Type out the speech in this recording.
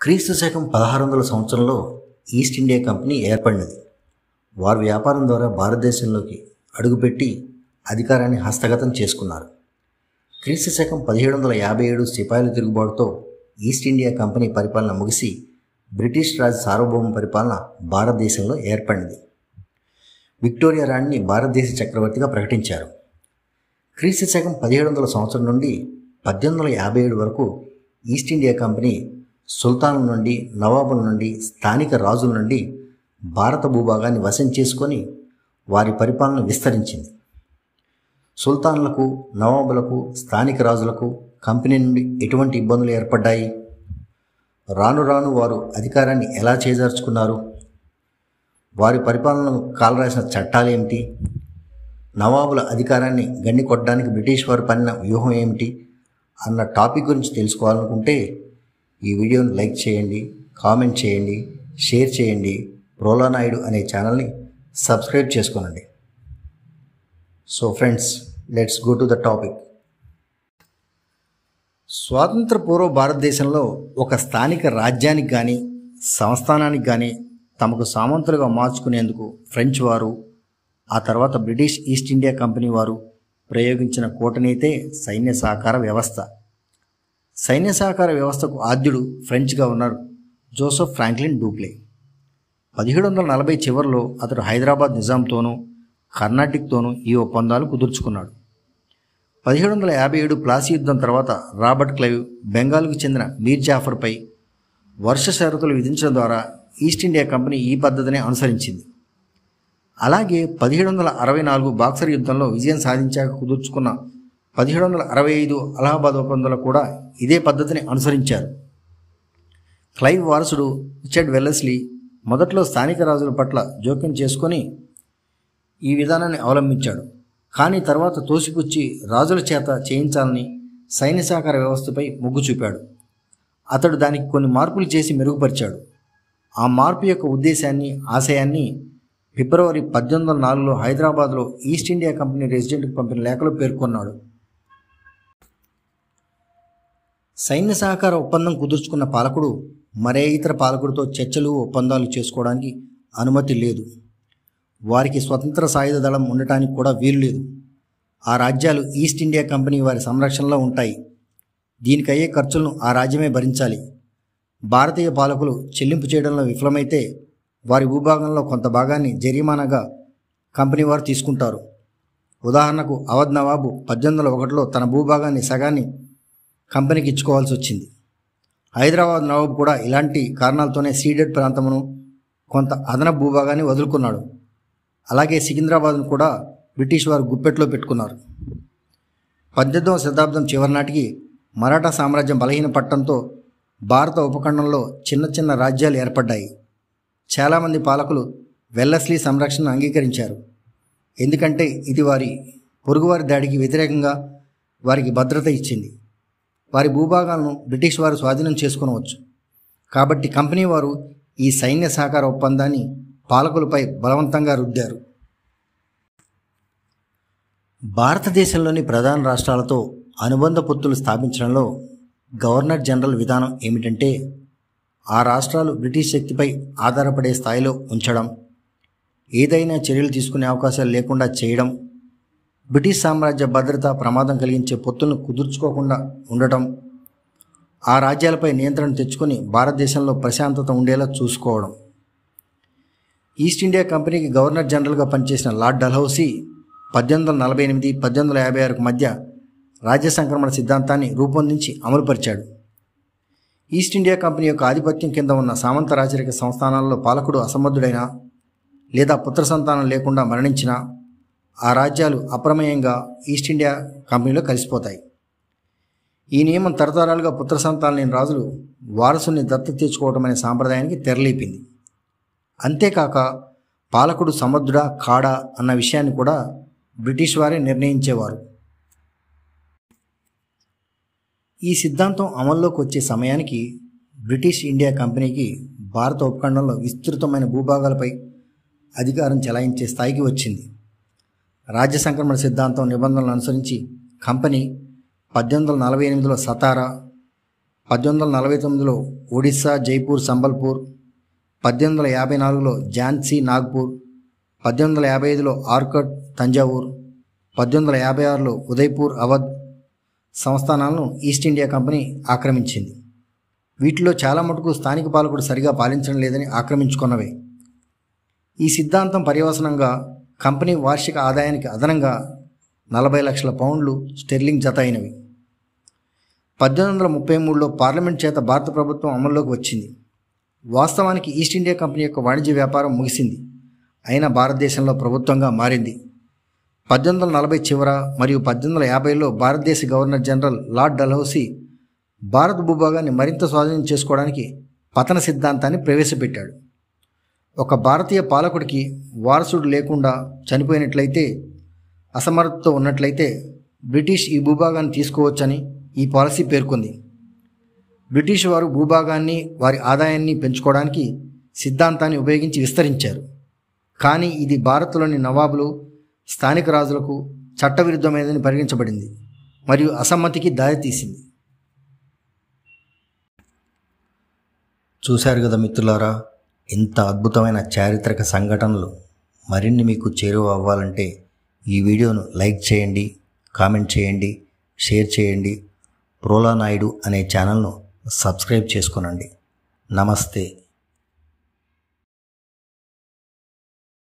క్రీస్తు శకం 1600 సంవత్సరంలో ఈస్ట్ ఇండియా కంపెనీ ఏర్పడినది. వారు వ్యాపారం ద్వారా భారతదేశంలోకి అడుగుపెట్టి అధికారాన్ని హస్తగతం చేసుకున్నారు. క్రీస్తు శకం 1757 సిపాయిల తిరుగుబాటుతో ఈస్ట్ ఇండియా కంపెనీ పరిపాలన ముగిసి బ్రిటిష్ రాజ్ సార్వభౌమ పరిపాలన భారతదేశంలో ఏర్పడింది. విక్టోరియా రాణిని భారతదేశ చక్రవర్తిగా ప్రకటించారు. క్రీస్తు శకం 1700 సంవత్సరం నుండి 1857 వరకు ఈస్ట్ ఇండియా కంపెనీ సుల్తానుల నుండి, నవాబుల నుండి, స్థానిక రాజుల నుండి భారత భూభాగాన్ని వశం చేసుకొని వారి పరిపాలన విస్తరించింది. సుల్తాన్లకు, నవాబులకు, స్థానిక రాజులకు కంపెనీ నుండి ఎటువంటి ఇబ్బందులు ఏర్పడ్డాయి? రాను రాను వారు అధికారాన్ని ఎలా చేజార్చుకున్నారు? వారి పరిపాలనను కాలరాసిన చట్టాలేమిటి? నవాబుల అధికారాన్ని గండి కొట్టడానికి బ్రిటిష్ వారు పన్నిన వ్యూహం ఏమిటి అన్న టాపిక్ గురించి తెలుసుకోవాలనుకుంటే ఈ వీడియోని లైక్ చేయండి, కామెంట్ చేయండి, షేర్ చేయండి. ప్రోలానాయుడు అనే ఛానల్ని సబ్స్క్రైబ్ చేసుకోనండి. So friends, let's go to the topic. స్వాతంత్ర పూర్వ భారతదేశంలో ఒక స్థానిక రాజ్యానికి కానీ సంస్థానానికి కానీ తమకు సామంతులుగా మార్చుకునేందుకు ఫ్రెంచ్ వారు, ఆ తర్వాత బ్రిటిష్ ఈస్ట్ ఇండియా కంపెనీ వారు ప్రయోగించిన కూటనీతే సైన్య సహకార వ్యవస్థ. సైన్య సహకార వ్యవస్థకు ఆద్యుడు ఫ్రెంచ్ గవర్నర్ జోసెఫ్ ఫ్రాంక్లిన్ డూప్లే. 1740 చివరిలో అతడు హైదరాబాద్ నిజాంతోనూ కర్ణాటిక్తోనూ ఈ ఒప్పందాలు కుదుర్చుకున్నాడు. 1757 ప్లాసీ యుద్ధం తర్వాత రాబర్ట్ క్లైవ్ బెంగాల్కు చెందిన మీర్ జాఫర్పై వర్ష షరతులు విధించడం ద్వారా ఈస్ట్ ఇండియా కంపెనీ ఈ పద్ధతిని అనుసరించింది. అలాగే 1764 బాక్సర్ యుద్ధంలో విజయం సాధించాక కుదుర్చుకున్న 1765 అలహాబాద్ ఒప్పందంలో కూడా ఇదే పద్ధతిని అనుసరించారు. క్లైవ్ వారసుడు రిచర్డ్ వెల్లెస్లీ మొదట్లో స్థానిక రాజుల పట్ల జోక్యం చేసుకొని ఈ విధానాన్ని అవలంబించాడు. కానీ తర్వాత తోసిపుచ్చి రాజుల చేత చేయించాలని సైన్య సహకార వ్యవస్థపై మొగ్గు చూపాడు. అతడు దానికి కొన్ని మార్పులు చేసి మెరుగుపరిచాడు. ఆ మార్పు యొక్క ఉద్దేశాన్ని, ఆశయాన్ని ఫిబ్రవరి 1804లో హైదరాబాద్లో ఈస్ట్ ఇండియా కంపెనీ రెసిడెంట్కు పంపిన లేఖలో పేర్కొన్నాడు. సైన్య సహకార ఒప్పందం కుదుర్చుకున్న పాలకుడు మరే ఇతర పాలకుడితో చర్చలు, ఒప్పందాలు చేసుకోవడానికి అనుమతి లేదు. వారికి స్వతంత్ర సాయుధ దళం ఉండటానికి కూడా వీలు లేదు. ఆ రాజ్యాలు ఈస్ట్ ఇండియా కంపెనీ వారి సంరక్షణలో ఉంటాయి. దీనికయ్యే ఖర్చులను ఆ రాజ్యమే భరించాలి. భారతీయ పాలకులు చెల్లింపు చేయడంలో విఫలమైతే వారి భూభాగంలో కొంత భాగాన్ని జరిమానాగా కంపెనీ వారు తీసుకుంటారు. ఉదాహరణకు అవధ్ నవాబు 1801లో తన భూభాగాన్ని సగాన్ని కంపెనీకి ఇచ్చుకోవాల్సి వచ్చింది. హైదరాబాద్ నవాబు కూడా ఇలాంటి కారణాలతోనే సీడెడ్ ప్రాంతమును, కొంత అదనపు భూభాగాన్ని వదులుకున్నాడు. అలాగే సికింద్రాబాద్ను కూడా బ్రిటిష్ వారు గుప్పెట్లో పెట్టుకున్నారు. 18వ శతాబ్దం చివరి నాటికి మరాఠా సామ్రాజ్యం బలహీనపడటంతో భారత ఉపఖండంలో చిన్న చిన్న రాజ్యాలు ఏర్పడ్డాయి. చాలామంది పాలకులు వెల్లెస్లీ సంరక్షణను అంగీకరించారు. ఎందుకంటే ఇది వారి పొరుగువారి దాడికి వ్యతిరేకంగా వారికి భద్రత ఇచ్చింది. వారి భూభాగాలను బ్రిటిష్ వారు స్వాధీనం చేసుకొనవచ్చు. కాబట్టి కంపెనీ వారు ఈ సైన్య సహకార ఒప్పందాన్ని పాలకులపై బలవంతంగా రుద్దారు. భారతదేశంలోని ప్రధాన రాష్ట్రాలతో అనుబంధ పొత్తులు స్థాపించడంలో గవర్నర్ జనరల్ విధానం ఏమిటంటే, ఆ రాష్ట్రాలు బ్రిటిష్ శక్తిపై ఆధారపడే స్థాయిలో ఉంచడం, ఏదైనా చర్యలు తీసుకునే అవకాశాలు లేకుండా చేయడం, బ్రిటిష్ సామ్రాజ్య భద్రత ప్రమాదం కలిగించే పొత్తులను కుదుర్చుకోకుండా ఉండటం, ఆ రాజ్యాలపై నియంత్రణ తెచ్చుకొని భారతదేశంలో ప్రశాంతత ఉండేలా చూసుకోవడం. ఈస్ట్ ఇండియా కంపెనీకి గవర్నర్ జనరల్గా పనిచేసిన లార్డ్ డల్హౌసీ 1848, 1856 మధ్య రాజ్య సంక్రమణ సిద్ధాంతాన్ని రూపొందించి అమలుపరిచాడు. ఈస్ట్ ఇండియా కంపెనీ యొక్క ఆధిపత్యం కింద ఉన్న సామంత రాచరిక సంస్థానాల్లో పాలకుడు అసమర్థుడైనా లేదా పుత్ర సంతానం లేకుండా మరణించినా ఆ రాజ్యాలు అప్రమేయంగా ఈస్ట్ ఇండియా కంపెనీలో కలిసిపోతాయి. ఈ నియమం తరతరాలుగా పుత్ర సంతానం లేని రాజులు వారసుని దత్తత తెచ్చుకోవడం అనే సాంప్రదాయానికి తెరలేపింది. అంతేకాక పాలకుడు సమర్థుడా కాడా అన్న విషయాన్ని కూడా బ్రిటిష్ వారే నిర్ణయించేవారు. ఈ సిద్ధాంతం అమల్లోకి వచ్చే సమయానికి బ్రిటిష్ ఇండియా కంపెనీకి భారత ఉపఖండంలో విస్తృతమైన భూభాగాలపై అధికారం చెలాయించే స్థాయికి వచ్చింది. రాజ్య సంక్రమణ సిద్ధాంతం నిబంధనలను అనుసరించి కంపెనీ 1848లో సతారా, 1849లో ఒడిస్సా జైపూర్ సంబల్పూర్, 1854లో ఝాన్సీ నాగ్పూర్, 1855లో ఆర్కట్ తంజావూర్, 1856లో ఉదయ్పూర్ అవధ్ సంస్థానాలను ఈస్ట్ ఇండియా కంపెనీ ఆక్రమించింది. వీటిలో చాలా మటుకు స్థానిక పాలకుడు సరిగా పాలించడం లేదని ఆక్రమించుకున్నవే. ఈ సిద్ధాంతం పర్యవసనంగా కంపెనీ వార్షిక ఆదాయానికి అదనంగా 40 లక్షల పౌండ్లు స్టెర్లింగ్ జత అయినవి. 1833లో పార్లమెంట్ చేత భారత ప్రభుత్వం అమల్లోకి వచ్చింది. వాస్తవానికి ఈస్ట్ ఇండియా కంపెనీ యొక్క వాణిజ్య వ్యాపారం ముగిసింది, అయినా భారతదేశంలో ప్రభుత్వంగా మారింది. 1840 చివర మరియు 1850లో భారతదేశ గవర్నర్ జనరల్ లార్డ్ డల్హౌసీ భారత భూభాగాన్ని మరింత స్వాధీనం చేసుకోవడానికి పతన సిద్ధాంతాన్ని ప్రవేశపెట్టాడు. ఒక భారతీయ పాలకుడికి వారసుడు లేకుండా చనిపోయినట్లయితే, అసమర్థతో ఉన్నట్లయితే బ్రిటిష్ ఈ భూభాగాన్ని తీసుకోవచ్చని ఈ పాలసీ పేర్కొంది. బ్రిటిష్ వారు భూభాగాన్ని, వారి ఆదాయాన్ని పెంచుకోవడానికి సిద్ధాంతాన్ని ఉపయోగించి విస్తరించారు. కానీ ఇది భారత్లోని నవాబులు, స్థానిక రాజులకు చట్టవిరుద్ధమైనదని పరిగణించబడింది మరియు అసమ్మతికి దారితీసింది. చూశారు కదా మిత్రులారా, ఇంత అద్భుతమైన చారిత్రక సంఘటనలు మరిన్ని మీకు చేరువ అవ్వాలంటే ఈ వీడియోను లైక్ చేయండి, కామెంట్ చేయండి, షేర్ చేయండి. ప్రోలా నాయుడు అనే ఛానల్ను సబ్స్క్రైబ్ చేసుకోనండి. నమస్తే.